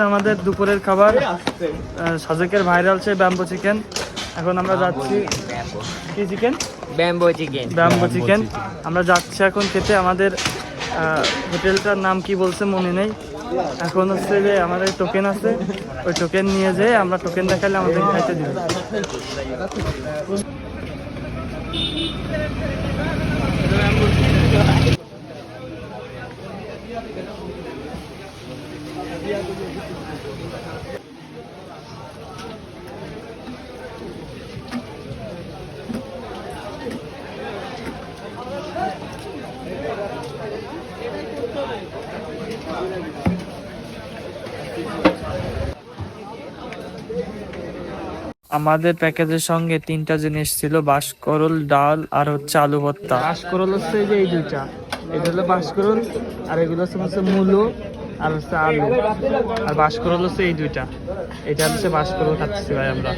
আমাদের দুপুরের খাবার সাজেকের ভাইরাল সেই ব্যাম্বো চিকেন। এখন আমরা যাচ্ছি কি চিকেন ব্যাম্বো চিকেন আমরা যাচ্ছি এখন খেতে। আমাদের হোটেলটার নাম কি বলছে মনে নেই। এখন হচ্ছে যে আমাদের টোকেন আছে, ওই টোকেন নিয়ে যেয়ে আমরা টোকেন দেখালে আমাদের খাইতে দিবে। আমাদের প্যাকেজের সঙ্গে 3টা জিনিস ছিল, বাঁশকরল, ডাল আর হচ্ছে আলু ভর্তা। বাঁশকরল হচ্ছে যে এই দুইটা, এটা হলো বাঁশকরল আর এগুলো হচ্ছে মূলো আর হচ্ছে আলু। আর বাঁশকরল হচ্ছে এই দুইটা, এটা হচ্ছে বাঁশকরল খাচ্ছি ভাই আমরা।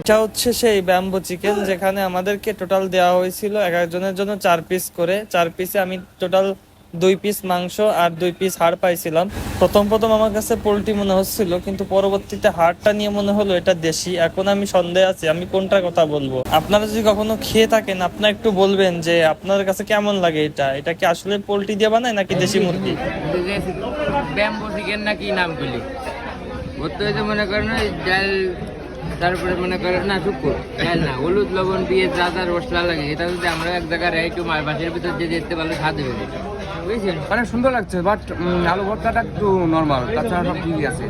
এটা হচ্ছে সেই ব্যাম্বো চিকেন যেখানে আমাদেরকে টোটাল দেওয়া হয়েছিল এক একজনের জন্য 4 পিস করে। 4 পিসে আমি টোটাল 2 পিস মাংস আর 2 পিস হাড় পাইছিলাম। প্রথম আমার কাছে পোল্ট্রি মনে হচ্ছিল, কিন্তু পরবর্তীতে হাড়টা নিয়ে মনে হলো এটা দেশি। এখন আমি সন্দেহে আছি আমি কোনটার কথা বলবো। আপনারা যদি কখনো খেয়ে থাকেন আপনারা একটু বলবেন যে আপনার কাছে কেমন লাগে। এটা কি আসলে পোল্ট্রি দিয়ে বানায় নাকি দেশি মুরগি? ব্যাম্বো চিকেন নাকি নাম গুলি ভর্তি হয়েছে মনে করেন ডাল, তারপরে মনে করেন না শুকুর ডাল না, হলুদ লবণ দিয়ে যা যা মশলা লাগে এটা যদি আমরা এক জায়গায় একটু বাসের ভিতর দিয়ে যেতে পারলে স্বাদ হবে। বুঝছেন, অনেক সুন্দর লাগছে, বাট আলু ভর্তাটা একটু নর্মাল, তাছাড়া সব ঠিকই আছে।